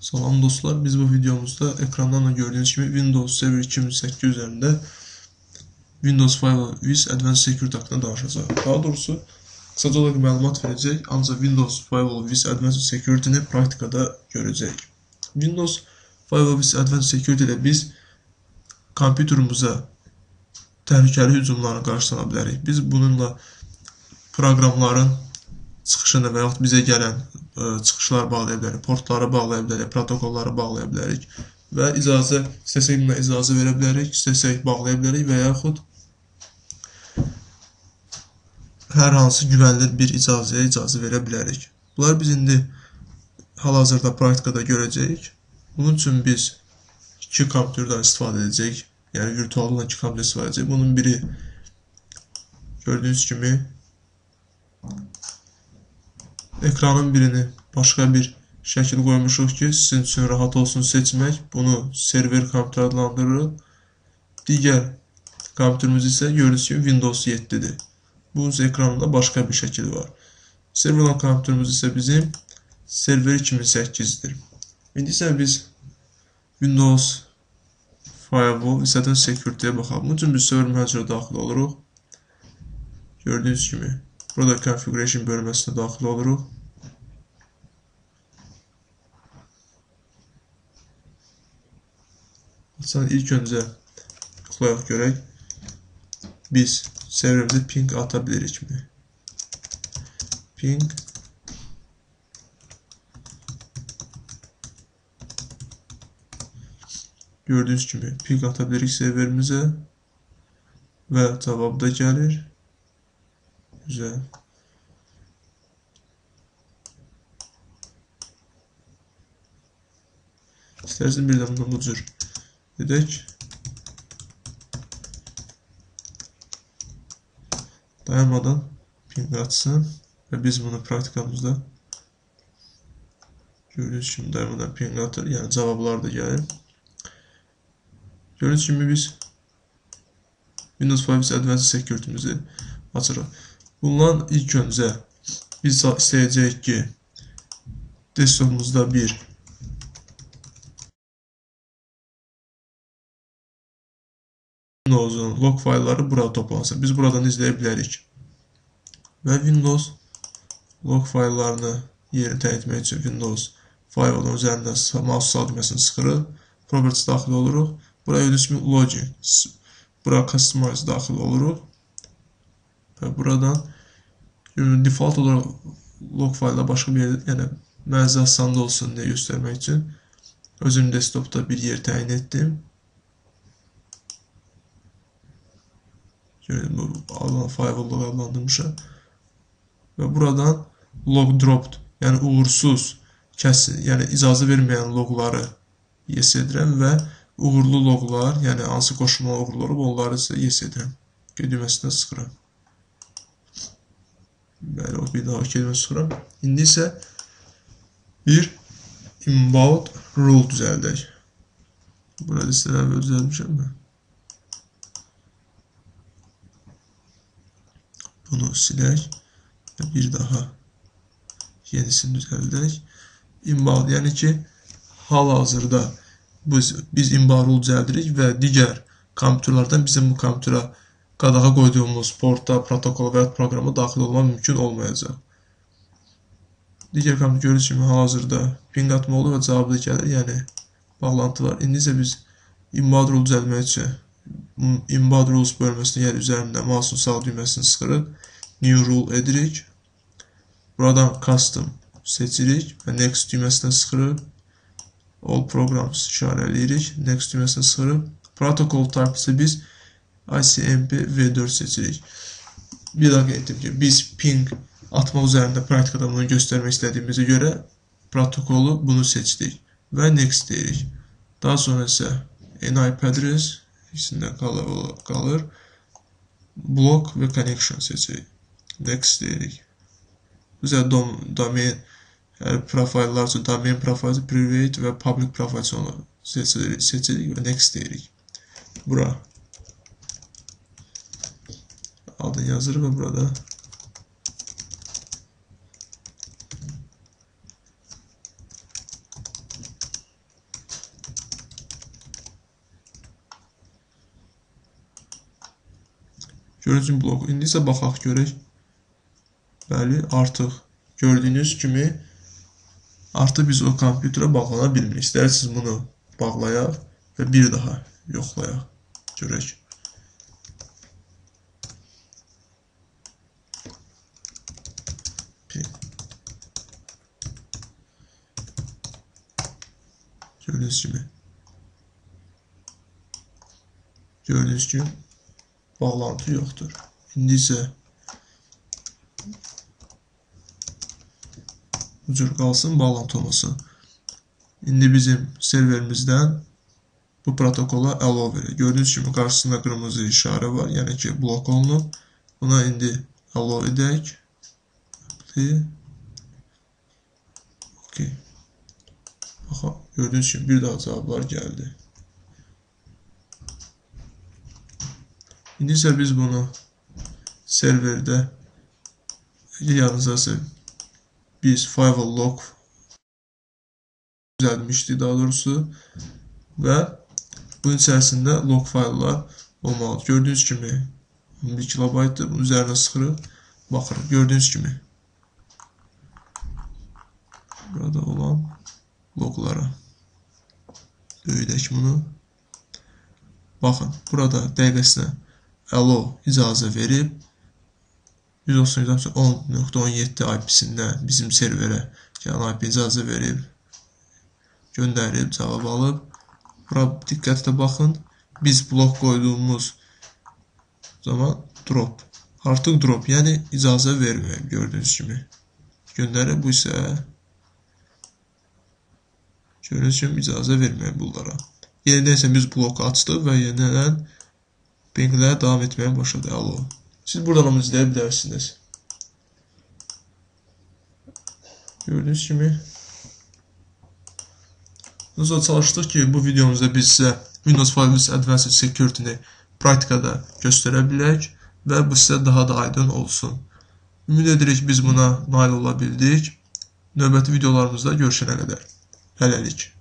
Salam dostlar, biz bu videomuzda ekrandan da gördüğünüz gibi Windows Server 2008 üzerinde Windows Firewall with Advanced Security hakkında danışacağız. Daha doğrusu kısaca olarak məlumat verəcək, ancaq Windows Firewall with Advanced Security-ni praktikada görəcək. Windows Firewall with Advanced Security ilə biz kompüterimize təhlükəli hücumlarını qarşılana bilərik. Biz bununla proqramların çıxışını və yaxud bizə gələn çıxışlar bağlaya bilərik, portları bağlaya bilərik, protokolları bağlaya bilərik və istəsək buna icazə verə bilərik, istəsək bağlaya bilərik və yaxud hər hansı güvənli bir icazəyə icazə verə bilərik. Bunlar biz indi hal-hazırda praktikada görəcəyik. Bunun üçün biz iki kompüterdən istifadə edəcəyik. Yəni virtual olan iki kompüter istifadə edəcəyik. Bunun biri gördüyünüz kimi ekranın birini başqa bir şəkil qoymuşuq ki, sizin üçün rahat olsun seçmək. Bunu server kompüter adlandırırıq. Digər kompüterimiz isə gördüyünüz kimi Windows 7-dir. Bunun ekranında başqa bir şəkil var. Server olan kompüterimiz isə bizim server 2008-dir. İndi isə biz Windows Firewall istədən Security-yə baxalım. Bunun üçün biz server manager'a daxil oluruq. Gördüyünüz kimi burada configuration bölməsinə daxil oluruq. İlk öncə tıklayaq görək. Biz serverimizə ping ata bilirikmi? Ping gördüyünüz kimi ping ata bilirik serverimizə və cavab da gəlir. Güzel. İstərsiniz bir də bunu bu cür edək. Dayanmadan ping atsın və biz bunu praktikamızda gördüyünüz kimi dayanmadan ping atır. Yəni cavablar da gəlir. Gördüyünüz kimi biz Windows Firewall Advanced Security-mizi açırıq. Bundan ilk öncə biz istəyəcəyik ki, desktopumuzda bir Windows'un log faylları burada toplansın. Biz buradan izləyə bilərik. Və Windows log fayllarını yerini təyin etmək üçün Windows Firewall'ın üzərində mouse sağ düyməsini sıxırıq. Properties daxil oluruq. Buraya gördüyünüz kimi Login. Buraya Customize daxil oluruq. Və buradan default olaraq log fayla başqa bir yerdə, yəni mənzə asanlı olsun deyə göstərmək üçün özüm desktopda bir yer təyin etdim. Bu firewall adlandırmışam. Və buradan log dropped, yəni uğursuz, yəni icazə verməyən logları yes edirəm və uğurlu loglar, yəni hansı qoşulmalı uğurlu olub, onları isə yes edirəm. Düyməsində sıxıram. Bəli, bir daha düyməsində sıxıram. İndi isə bir inbound rule düzəldək. Burada istəyirəm və düzəlmişəm mən. Bunu silək və bir daha yenisini düzəldək. Inbound, yəni ki, hal-hazırda biz inbound rule düzəldirik və digər kompüterlərdən bizim bu kompüterə qadağa qoyduğumuz porta, protokola və ya proqrama daxil olmaq mümkün olmayacaq. Digər kompüter gördüyünüz kimi hal-hazırda ping atma oldu və cavabı da gəlir, yəni bağlantı var. İndi isə biz inbound rule düzəltmək üçün inbound rules bölməsində yer üzərində mouse'un sağ düyməsini sıxırıq. New rule edirik. Buradan custom seçirik və next düyməsindən sıxırıq. All programs işarələyirik. Next düyməsindən sıxırıq. Protocol type isə biz ICMP v4 seçirik. Bir daha qeyd etdim ki, biz ping atma üzərində praktikada bunu göstərmək istədiyimizə görə protokolu bunu seçdik və next deyirik. Daha sonra isə IP address ikisindən qalır. Block və connection seçirik. Next deyirik. Bizə domain profillar üçün domain profili, private və public profil seçirik və next deyirik. Bura adını yazırıq və burada Gördüyünüz kimi blok. İndi isə baxaq görək. Bəli, artıq gördüyünüz kimi artıq biz o kompüterə bağlana bilmirik. İstərsiniz bunu bağlayaq və bir daha yoxlayaq. Görək. Gördüyünüz kimi bağlantı yoxdur. İndi isə bu cür qalsın, bağlantı olmasın. İndi bizim serverimizdən bu protokola allow verir. Gördüyünüz kimi qarşısında qırmızı işarə var, yəni ki blok olunub. Buna indi allow edək. Okay. Baxa, gördüyünüz kimi bir daha cavablar gəldi. İndi isə biz bunu serverdə yalnızca biz firewall log düzəltmişdik daha doğrusu və bunun içərisində log fayllar olmalıdır. Gördüyünüz kimi 1 kilobaytdır. Bunun üzərinə sıxırıq. Baxırıq. Gördüyünüz kimi burada olan loglara böyüdək bunu. Baxın, burada dəqiqəsinə allow icazə verib 192.10.17 IP-sindən bizim serverə gələn IP icazə verib, göndərib, cavab alıb. Bura diqqətlə baxın. Biz blok qoyduğumuz zaman drop. Artıq drop, yəni icazə verməyib gördüyünüz kimi. Göndərib, bu isə gördüyünüz kimi icazə verməyib bunlara. Yenidən isə biz bloku açdıq və yenidən pinglərə davam etməyə başladı. Allow. Siz buradan onu izləyə bilərsiniz. Gördüyünüz kimi biz çalışdıq ki, bu videomuzda biz sizə Windows 5 Advanced Security-ni praktikada göstərə bilək və bu sizə daha da aydın olsun. Ümid edirik biz buna nail ola bildik. Növbəti videolarımızda görüşənə qədər. Hələlik.